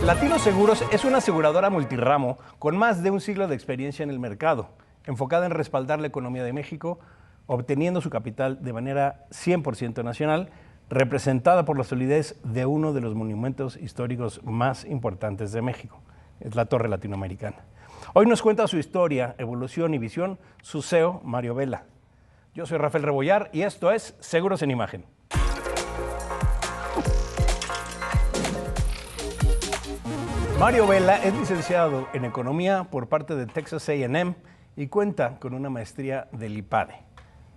Latino Seguros es una aseguradora multirramo con más de un siglo de experiencia en el mercado, enfocada en respaldar la economía de México, obteniendo su capital de manera 100% nacional, representada por la solidez de uno de los monumentos históricos más importantes de México, es la Torre Latinoamericana. Hoy nos cuenta su historia, evolución y visión su CEO, Mario Vela. Yo soy Rafael Rebollar y esto es Seguros en Imagen. Mario Vela es licenciado en Economía por parte de Texas A&M y cuenta con una maestría del IPADE.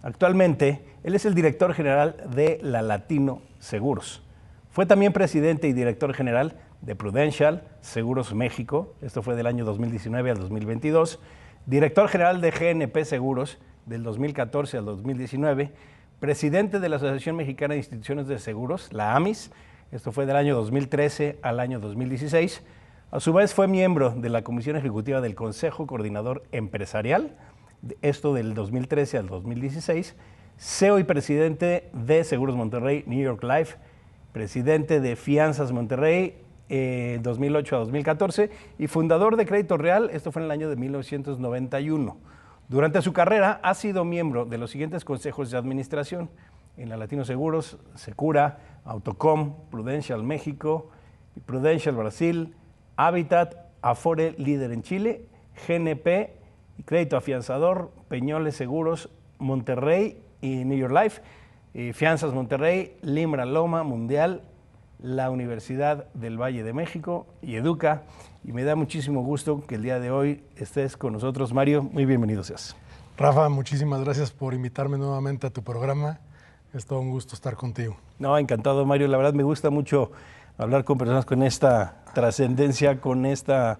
Actualmente, él es el director general de la Latino Seguros. Fue también presidente y director general de Prudential Seguros México, esto fue del año 2019 al 2022, director general de GNP Seguros del 2014 al 2019, presidente de la Asociación Mexicana de Instituciones de Seguros, la AMIS, esto fue del año 2013 al año 2016, a su vez fue miembro de la Comisión Ejecutiva del Consejo Coordinador Empresarial, esto del 2013 al 2016, CEO y presidente de Seguros Monterrey New York Life, presidente de Fianzas Monterrey 2008 a 2014 y fundador de Crédito Real, esto fue en el año de 1991. Durante su carrera ha sido miembro de los siguientes consejos de administración en la Latino Seguros, Secura, Autocom, Prudential México, Prudential Brasil, Habitat, Afore líder en Chile, GNP, Crédito Afianzador, Peñoles Seguros, Monterrey y New York Life, Fianzas Monterrey, Limbra Loma, Mundial, la Universidad del Valle de México y Educa. Y me da muchísimo gusto que el día de hoy estés con nosotros, Mario. Muy bienvenido seas. Rafa, muchísimas gracias por invitarme nuevamente a tu programa. Es todo un gusto estar contigo. No, encantado, Mario. La verdad me gusta mucho hablar con personas con esta trascendencia, con esta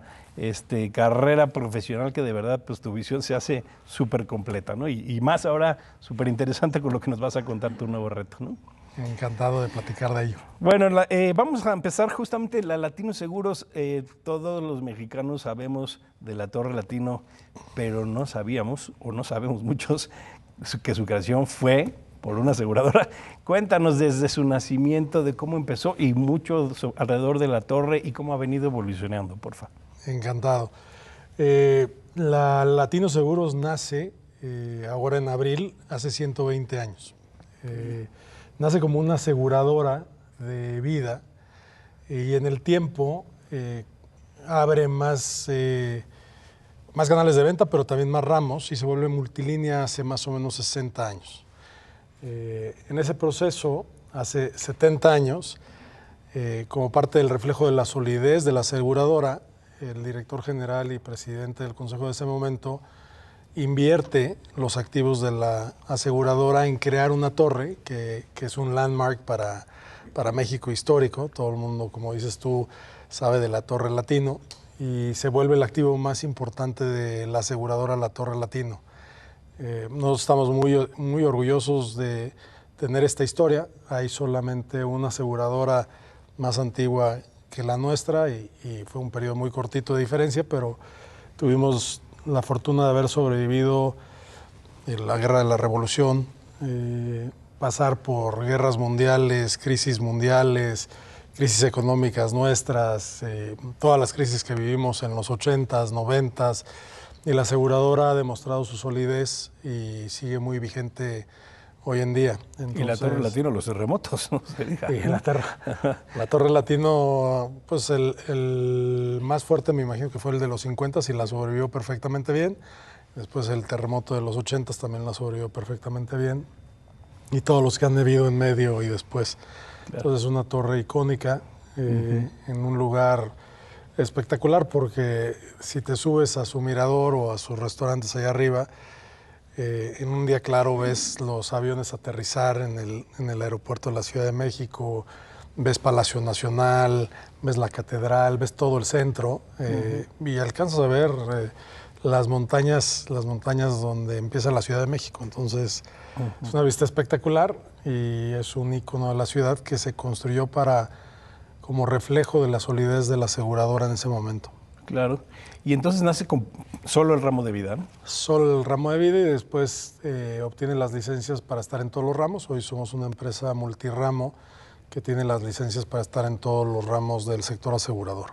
carrera profesional que de verdad pues tu visión se hace súper completa, ¿no? Y más ahora súper interesante con lo que nos vas a contar tu nuevo reto, ¿no? Encantado de platicar de ello. Bueno, vamos a empezar justamente la Latino Seguros. Todos los mexicanos sabemos de la Torre Latino, pero no sabíamos, o no sabemos muchos, que su creación fue por una aseguradora. Cuéntanos desde su nacimiento, de cómo empezó y mucho alrededor de la torre y cómo ha venido evolucionando, por favor. Encantado. La Latino Seguros nace ahora en abril, hace 120 años. Nace como una aseguradora de vida y en el tiempo abre más canales de venta, pero también más ramos y se vuelve multilínea hace más o menos 60 años. En ese proceso, hace 70 años, como parte del reflejo de la solidez de la aseguradora, el director general y presidente del consejo de ese momento invierte los activos de la aseguradora en crear una torre que es un landmark para México histórico. Todo el mundo, como dices tú, sabe de la Torre Latino y se vuelve el activo más importante de la aseguradora, la Torre Latino. Nosotros estamos muy orgullosos de tener esta historia. Hay solamente una aseguradora más antigua que la nuestra y fue un periodo muy cortito de diferencia, pero tuvimos la fortuna de haber sobrevivido la guerra de la Revolución, pasar por guerras mundiales, crisis económicas nuestras, todas las crisis que vivimos en los 80s, 90s, y la aseguradora ha demostrado su solidez y sigue muy vigente hoy en día. Entonces, y la Torre Latino, los terremotos, no se diga. Y la Torre Latino, pues el más fuerte me imagino que fue el de los 50s y la sobrevivió perfectamente bien. Después el terremoto de los 80s también la sobrevivió perfectamente bien. Y todos los que han habido en medio y después. Claro. Entonces es una torre icónica en un lugar espectacular porque si te subes a su mirador o a sus restaurantes allá arriba, en un día claro ves los aviones aterrizar en el aeropuerto de la Ciudad de México, ves Palacio Nacional, ves la catedral, ves todo el centro y alcanzas a ver las montañas donde empieza la Ciudad de México. Entonces es una vista espectacular y es un ícono de la ciudad que se construyó como reflejo de la solidez de la aseguradora en ese momento. Claro. Y entonces nace con solo el ramo de vida, ¿no? Solo el ramo de vida y después obtiene las licencias para estar en todos los ramos. Hoy somos una empresa multirramo que tiene las licencias para estar en todos los ramos del sector asegurador.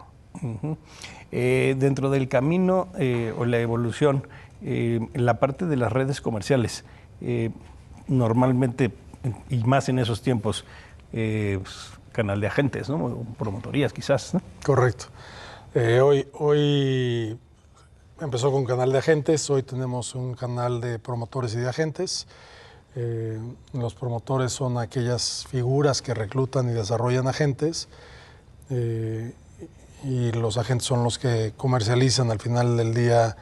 Dentro del camino o la evolución, en la parte de las redes comerciales, normalmente, y más en esos tiempos, pues, canal de agentes, ¿no? Promotorías quizás, ¿no? Correcto. Hoy empezó con canal de agentes, hoy tenemos un canal de promotores y de agentes. Los promotores son aquellas figuras que reclutan y desarrollan agentes, y los agentes son los que comercializan al final del día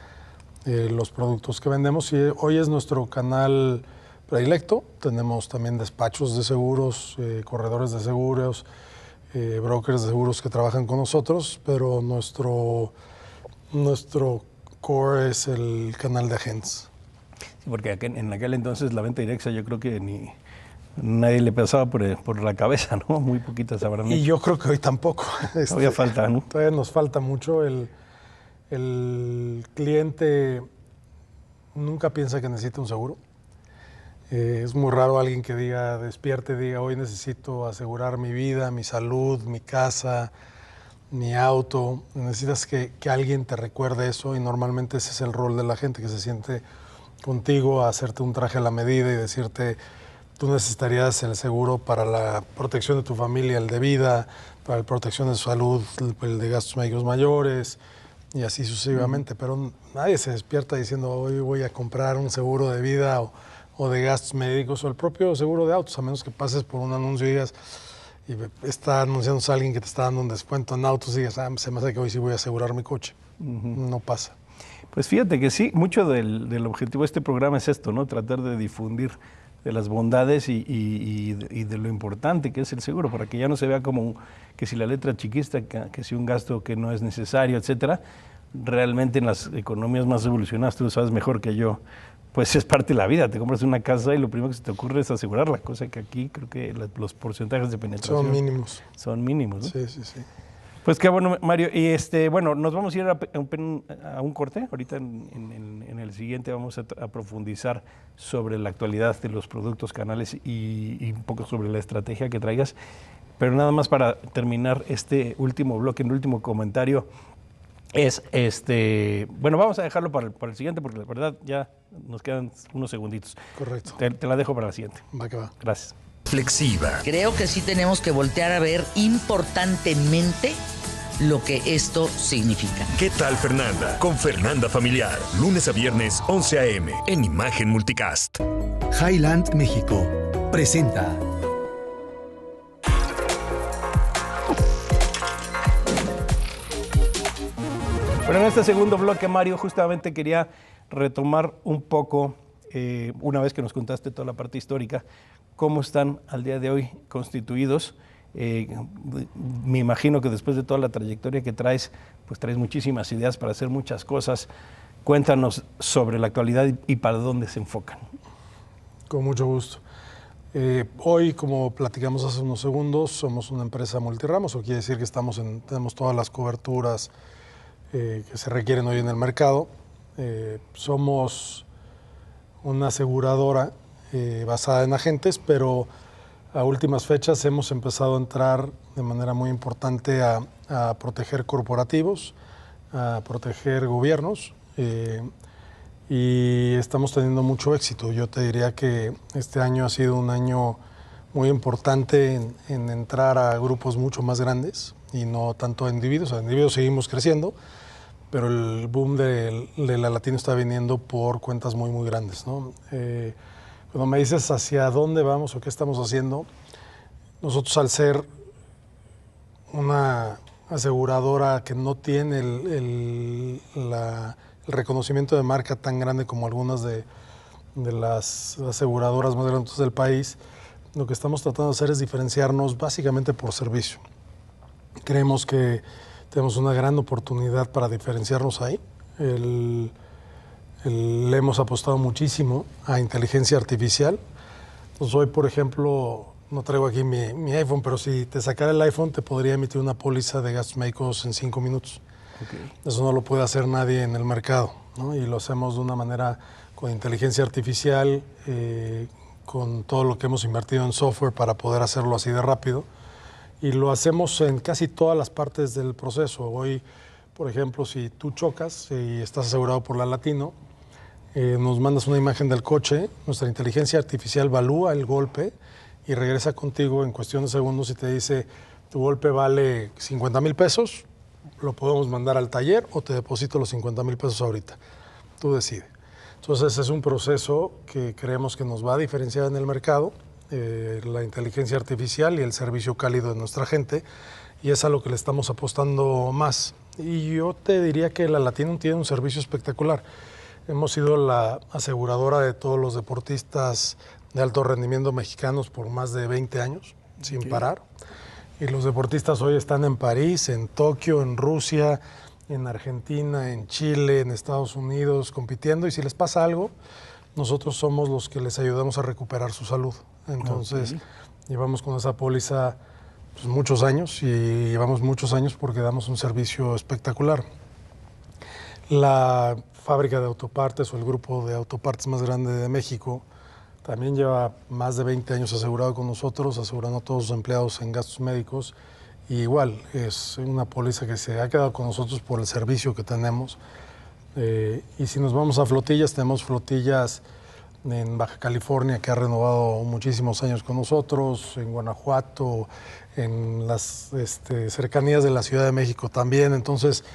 los productos que vendemos. Y hoy es nuestro canal predilecto. Tenemos también despachos de seguros, corredores de seguros, brokers de seguros que trabajan con nosotros, pero nuestro core es el canal de agentes. Sí, porque en aquel entonces la venta directa yo creo que ni nadie le pasaba por la cabeza, ¿no? Muy poquitas habrán Y hecho. yo creo que hoy tampoco. Todavía falta, ¿no? Todavía nos falta mucho. El cliente nunca piensa que necesita un seguro. Es muy raro alguien que despierte y diga, hoy necesito asegurar mi vida, mi salud, mi casa, mi auto. Necesitas que alguien te recuerde eso, y normalmente ese es el rol de la gente, que se siente contigo a hacerte un traje a la medida y decirte, tú necesitarías el seguro para la protección de tu familia, el de vida, para la protección de su salud, el de gastos médicos mayores, y así sucesivamente. Pero nadie se despierta diciendo, hoy voy a comprar un seguro de vida o de gastos médicos, o el propio seguro de autos, a menos que pases por un anuncio y digas, y está anunciándose a alguien que te está dando un descuento en autos, y digas, se me hace que hoy sí voy a asegurar mi coche. No pasa. Pues fíjate que sí, mucho del objetivo de este programa es esto, ¿no? Tratar de difundir de las bondades y de lo importante que es el seguro, para que ya no se vea como que si la letra chiquista, que si un gasto que no es necesario, etcétera. Realmente en las economías más evolucionadas, tú lo sabes mejor que yo, pues es parte de la vida. Te compras una casa y lo primero que se te ocurre es asegurarla, cosa que aquí creo que los porcentajes de penetración Son mínimos. Son mínimos, ¿no? Sí, sí, sí. Pues qué bueno, Mario. Y bueno, nos vamos a ir a un corte. Ahorita en el siguiente vamos a profundizar sobre la actualidad de los productos, canales y un poco sobre la estrategia que traigas. Pero nada más para terminar este último bloque, el último comentario es bueno, vamos a dejarlo para el siguiente, porque la verdad ya nos quedan unos segunditos. Correcto. Te la dejo para la siguiente. Va que va. Gracias. Flexiva. Creo que sí tenemos que voltear a ver importantemente lo que esto significa. ¿Qué tal, Fernanda? Con Fernanda Familiar. Lunes a viernes, 11 a.m. en Imagen Multicast. Highland México presenta. Bueno, en este segundo bloque, Mario, justamente quería retomar un poco, una vez que nos contaste toda la parte histórica, cómo están al día de hoy constituidos. Me imagino que después de toda la trayectoria que traes, pues traes muchísimas ideas para hacer muchas cosas. Cuéntanos sobre la actualidad y para dónde se enfocan. Con mucho gusto. Hoy, como platicamos hace unos segundos, somos una empresa multiramos, o quiere decir que tenemos todas las coberturas que se requieren hoy en el mercado. Somos una aseguradora basada en agentes, pero a últimas fechas hemos empezado a entrar de manera muy importante a proteger corporativos, a proteger gobiernos, y estamos teniendo mucho éxito. Yo te diría que este año ha sido un año muy importante en entrar a grupos mucho más grandes y no tanto a individuos. A individuos seguimos creciendo, pero el boom de la Latino está viniendo por cuentas muy, muy grandes, ¿no? Cuando me dices hacia dónde vamos o qué estamos haciendo, nosotros, al ser una aseguradora que no tiene el reconocimiento de marca tan grande como algunas de las aseguradoras más grandes del país, lo que estamos tratando de hacer es diferenciarnos básicamente por servicio. Creemos que tenemos una gran oportunidad para diferenciarnos ahí. Le hemos apostado muchísimo a inteligencia artificial. Entonces, hoy, por ejemplo, no traigo aquí mi iPhone, pero si te sacara el iPhone, te podría emitir una póliza de gastos médicos en 5 minutos. Okay. Eso no lo puede hacer nadie en el mercado, ¿no? Y lo hacemos de una manera con inteligencia artificial, con todo lo que hemos invertido en software para poder hacerlo así de rápido. y lo hacemos en casi todas las partes del proceso. Hoy, por ejemplo, si tú chocas y estás asegurado por la Latino, nos mandas una imagen del coche, nuestra inteligencia artificial evalúa el golpe y regresa contigo en cuestión de segundos y te dice, tu golpe vale 50,000 pesos, lo podemos mandar al taller o te deposito los 50,000 pesos ahorita. Tú decides. Entonces es un proceso que creemos que nos va a diferenciar en el mercado, la inteligencia artificial y el servicio cálido de nuestra gente, y es a lo que le estamos apostando más. Y yo te diría que la Latino tiene un servicio espectacular. Hemos sido la aseguradora de todos los deportistas de alto rendimiento mexicanos por más de 20 años, sin parar. Y los deportistas hoy están en París, en Tokio, en Rusia, en Argentina, en Chile, en Estados Unidos, compitiendo. Y si les pasa algo, nosotros somos los que les ayudamos a recuperar su salud. Entonces, llevamos con esa póliza pues, muchos años, y llevamos muchos años porque damos un servicio espectacular. La fábrica de autopartes o el grupo de autopartes más grande de México también lleva más de 20 años asegurado con nosotros, asegurando a todos sus empleados en gastos médicos. Y igual, es una póliza que se ha quedado con nosotros por el servicio que tenemos. Y si nos vamos a flotillas, tenemos flotillas en Baja California que ha renovado muchísimos años con nosotros, en Guanajuato, en las cercanías de la Ciudad de México también. Entonces,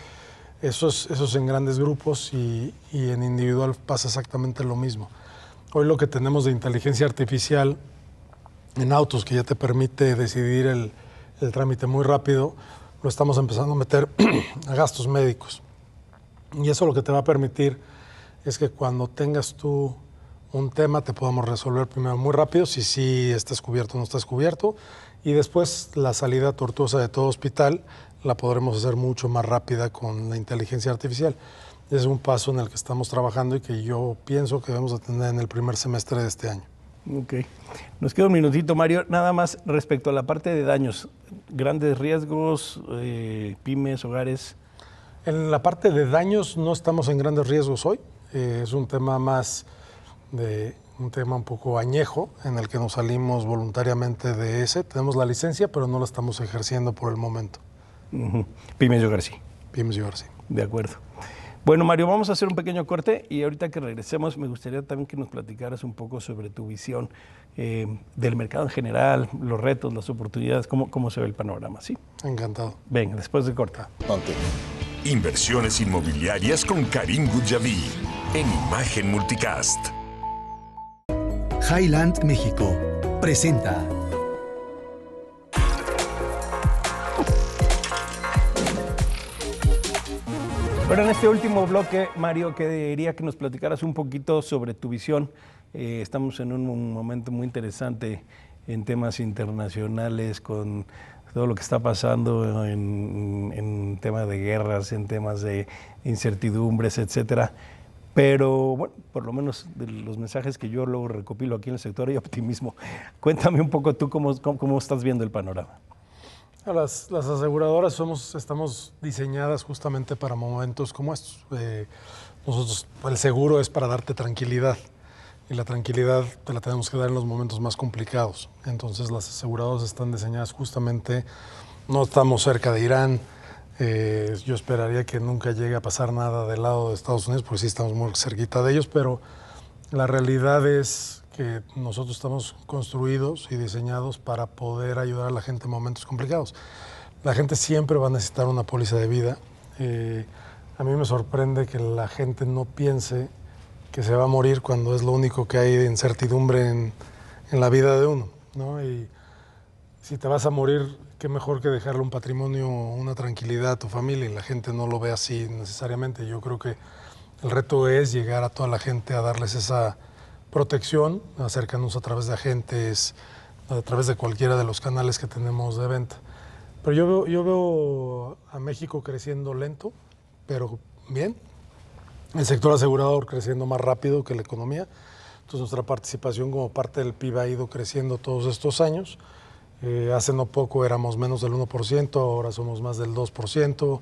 eso es en grandes grupos, y en individual pasa exactamente lo mismo. Hoy lo que tenemos de inteligencia artificial en autos, que ya te permite decidir el trámite muy rápido, lo estamos empezando a meter a gastos médicos. Y eso lo que te va a permitir es que cuando tengas tú un tema te podamos resolver primero muy rápido, si sí estás cubierto o no estás cubierto, y después la salida tortuosa de todo hospital la podremos hacer mucho más rápida con la inteligencia artificial. Es un paso en el que estamos trabajando y que yo pienso que debemos de tener en el primer semestre de este año. Ok. Nos queda un minutito, Mario. Nada más respecto a la parte de daños, grandes riesgos, pymes, hogares. En la parte de daños no estamos en grandes riesgos hoy. Es un tema más de un tema un poco añejo, en el que nos salimos voluntariamente de ese. Tenemos la licencia, pero no la estamos ejerciendo por el momento. Pymes y hogares, sí. Pymes y hogares, sí. De acuerdo. Bueno, Mario, vamos a hacer un pequeño corte y ahorita que regresemos me gustaría también que nos platicaras un poco sobre tu visión del mercado en general, los retos, las oportunidades, cómo se ve el panorama, ¿sí? Encantado. Venga, después de corta. Okay. Inversiones inmobiliarias con Karim Gudjavi en Imagen Multicast. Highland México presenta. Bueno, en este último bloque, Mario, quería que nos platicaras un poquito sobre tu visión. Estamos en un momento muy interesante en temas internacionales, con todo lo que está pasando en temas de guerras, en temas de incertidumbres, etcétera. Pero, bueno, por lo menos de los mensajes que yo luego recopilo aquí en el sector hay optimismo. Cuéntame un poco tú cómo estás viendo el panorama. Las aseguradoras estamos diseñadas justamente para momentos como estos. Nosotros, el seguro es para darte tranquilidad, y la tranquilidad te la tenemos que dar en los momentos más complicados. Entonces las aseguradoras están diseñadas justamente, no estamos cerca de Irán, yo esperaría que nunca llegue a pasar nada del lado de Estados Unidos, porque sí estamos muy cerquita de ellos, pero la realidad es que nosotros estamos construidos y diseñados para poder ayudar a la gente en momentos complicados. La gente siempre va a necesitar una póliza de vida. A mí me sorprende que la gente no piense que se va a morir cuando es lo único que hay de incertidumbre en la vida de uno, ¿no? Y si te vas a morir, qué mejor que dejarle un patrimonio, una tranquilidad a tu familia, y la gente no lo ve así necesariamente. Yo creo que el reto es llegar a toda la gente a darles esa protección, acercarnos a través de agentes, a través de cualquiera de los canales que tenemos de venta. Pero yo veo a México creciendo lento, pero bien. El sector asegurador creciendo más rápido que la economía. Entonces nuestra participación como parte del PIB ha ido creciendo todos estos años. Hace no poco éramos menos del 1%, ahora somos más del 2%,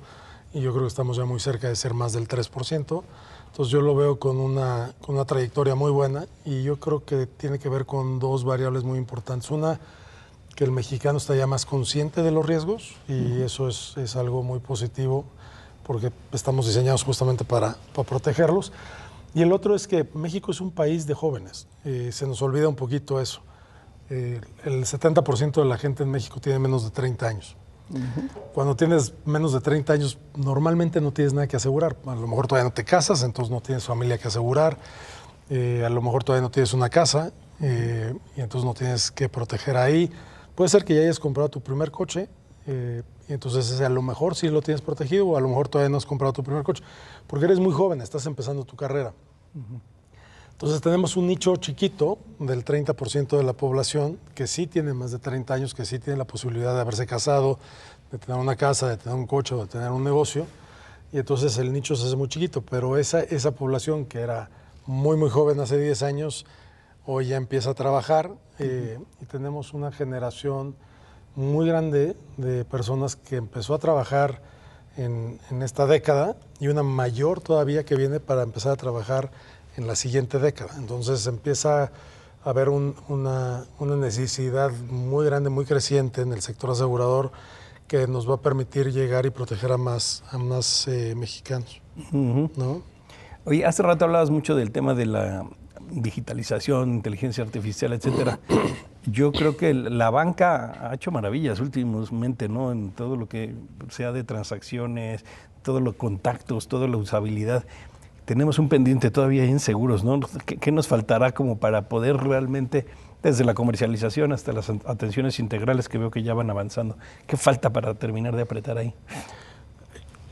y yo creo que estamos ya muy cerca de ser más del 3%. Entonces yo lo veo con una trayectoria muy buena, y yo creo que tiene que ver con dos variables muy importantes. Una, que el mexicano está ya más consciente de los riesgos y eso es algo muy positivo porque estamos diseñados justamente para protegerlos. Y el otro es que México es un país de jóvenes, se nos olvida un poquito eso. El 70% de la gente en México tiene menos de 30 años. Cuando tienes menos de 30 años, normalmente no tienes nada que asegurar. A lo mejor todavía no te casas, entonces no tienes familia que asegurar. A lo mejor todavía no tienes una casa y entonces no tienes que proteger ahí. Puede ser que ya hayas comprado tu primer coche y entonces a lo mejor sí lo tienes protegido o a lo mejor todavía no has comprado tu primer coche porque eres muy joven, estás empezando tu carrera. Entonces tenemos un nicho chiquito del 30% de la población que sí tiene más de 30 años, que sí tiene la posibilidad de haberse casado, de tener una casa, de tener un coche o de tener un negocio. Y entonces el nicho se hace muy chiquito, pero esa población que era muy joven hace 10 años, hoy ya empieza a trabajar y tenemos una generación muy grande de personas que empezó a trabajar en esta década y una mayor todavía que viene para empezar a trabajar en la siguiente década. Entonces empieza a haber una necesidad muy grande, muy creciente en el sector asegurador que nos va a permitir llegar y proteger a más mexicanos. ¿No? Oye, hace rato hablabas mucho del tema de la digitalización, inteligencia artificial, etcétera. Yo creo que la banca ha hecho maravillas últimamente, ¿no? En todo lo que sea de transacciones, todos los contactos, toda la usabilidad. Tenemos un pendiente todavía en seguros, ¿no? ¿Qué nos faltará como para poder realmente, desde la comercialización hasta las atenciones integrales que veo que ya van avanzando? ¿Qué falta para terminar de apretar ahí?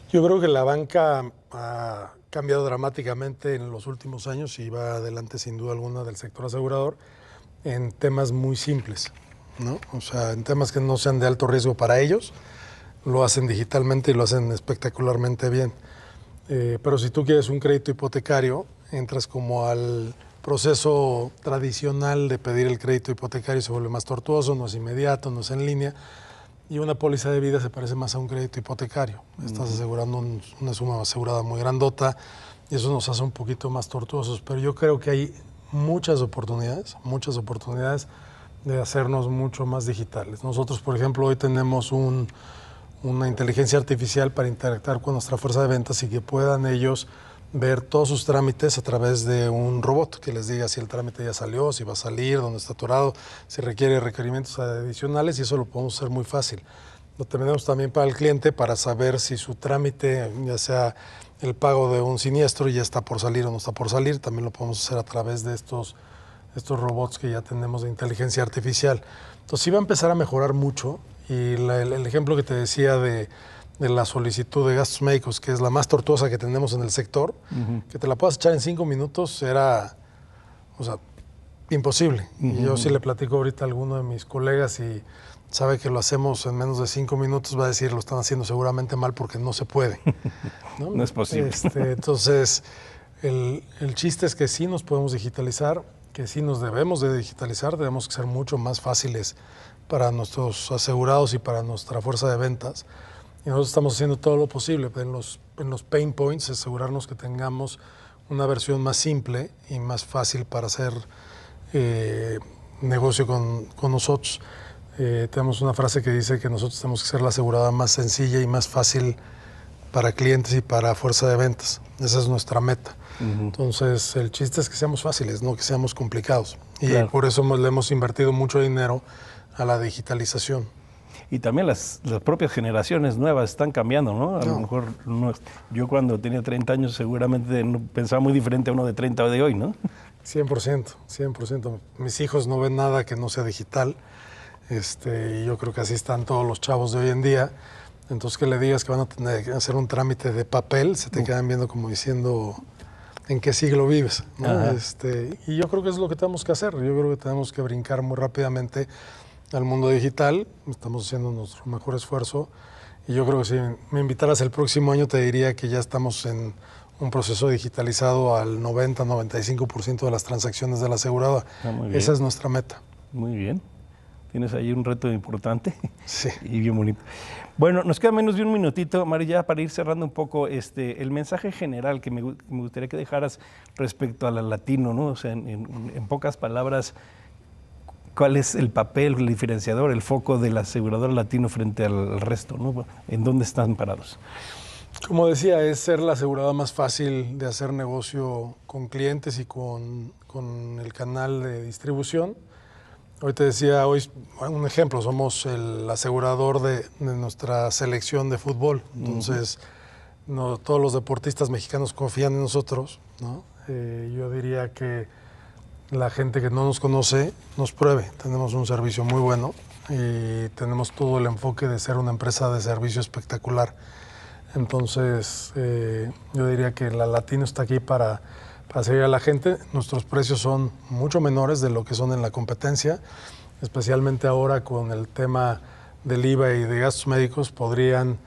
Yo creo que la banca ha cambiado dramáticamente en los últimos años y va adelante sin duda alguna del sector asegurador en temas muy simples, ¿no? O sea, en temas que no sean de alto riesgo para ellos, lo hacen digitalmente y lo hacen espectacularmente bien. Pero si tú quieres un crédito hipotecario, entras como al proceso tradicional de pedir el crédito hipotecario y se vuelve más tortuoso, no es inmediato, no es en línea. Y una póliza de vida se parece más a un crédito hipotecario. Estás asegurando una suma asegurada muy grandota y eso nos hace un poquito más tortuosos. Pero yo creo que hay muchas oportunidades de hacernos mucho más digitales. Nosotros, por ejemplo, hoy tenemos una inteligencia artificial para interactuar con nuestra fuerza de ventas y que puedan ellos ver todos sus trámites a través de un robot que les diga si el trámite ya salió, si va a salir, dónde está atorado, si requiere requerimientos adicionales y eso lo podemos hacer muy fácil. Lo tenemos también para el cliente para saber si su trámite, ya sea el pago de un siniestro, ya está por salir o no está por salir, también lo podemos hacer a través de estos robots que ya tenemos de inteligencia artificial. Entonces sí va a empezar a mejorar mucho y el ejemplo que te decía de la solicitud de gastos médicos, que es la más tortuosa que tenemos en el sector, que te la puedas echar en 5 minutos era, o sea, imposible. Y yo si le platico ahorita a alguno de mis colegas y sabe que lo hacemos en menos de 5 minutos, va a decir, lo están haciendo seguramente mal porque no se puede. No, no es posible. Entonces, el chiste es que sí nos podemos digitalizar, que sí nos debemos de digitalizar, debemos ser mucho más fáciles para nuestros asegurados y para nuestra fuerza de ventas. Y nosotros estamos haciendo todo lo posible en los pain points, asegurarnos que tengamos una versión más simple y más fácil para hacer negocio con nosotros. Tenemos una frase que dice que nosotros tenemos que ser la asegurada más sencilla y más fácil para clientes y para fuerza de ventas. Esa es nuestra meta. Entonces, el chiste es que seamos fáciles, no que seamos complicados. Y claro, por eso le hemos invertido mucho dinero a la digitalización. Y también las propias generaciones nuevas están cambiando, ¿no? A lo mejor yo cuando tenía 30 años seguramente pensaba muy diferente a uno de 30 de hoy, ¿no? 100%. Mis hijos no ven nada que no sea digital. Y yo creo que así están todos los chavos de hoy en día. Entonces que le digas que van a tener que hacer un trámite de papel, se te quedan viendo como diciendo en qué siglo vives, ¿no? Y yo creo que es lo que tenemos que hacer. Yo creo que tenemos que brincar muy rápidamente al mundo digital. Estamos haciendo nuestro mejor esfuerzo. Y yo creo que si me invitaras el próximo año te diría que ya estamos en un proceso digitalizado al 90-95% de las transacciones de la aseguradora. Esa es nuestra meta. Muy bien. Tienes ahí un reto importante. Sí. Y bien bonito. Bueno, nos queda menos de un minutito, Mario, ya para ir cerrando un poco el mensaje general que me gustaría que dejaras respecto a la latino, ¿no? O sea, en pocas palabras, cuál es el papel, el diferenciador, el foco del asegurador latino frente al resto, ¿no? ¿En dónde están parados? Como decía, es ser la aseguradora más fácil de hacer negocio con clientes y con el canal de distribución. Hoy te decía, hoy un ejemplo, somos el asegurador de nuestra selección de fútbol. Entonces, no, todos los deportistas mexicanos confían en nosotros, ¿no? Yo diría que la gente que no nos conoce nos pruebe. Tenemos un servicio muy bueno y tenemos todo el enfoque de ser una empresa de servicio espectacular. Entonces, yo diría que la Latino está aquí para seguir a la gente. Nuestros precios son mucho menores de lo que son en la competencia, especialmente ahora con el tema del IVA y de gastos médicos, podrían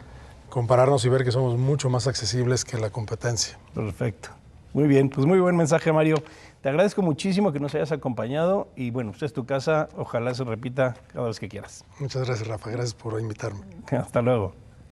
compararnos y ver que somos mucho más accesibles que la competencia. Perfecto. Muy bien, pues muy buen mensaje, Mario. Te agradezco muchísimo que nos hayas acompañado y bueno, esta es tu casa, ojalá se repita cada vez que quieras. Muchas gracias, Rafa. Gracias por invitarme. Hasta luego.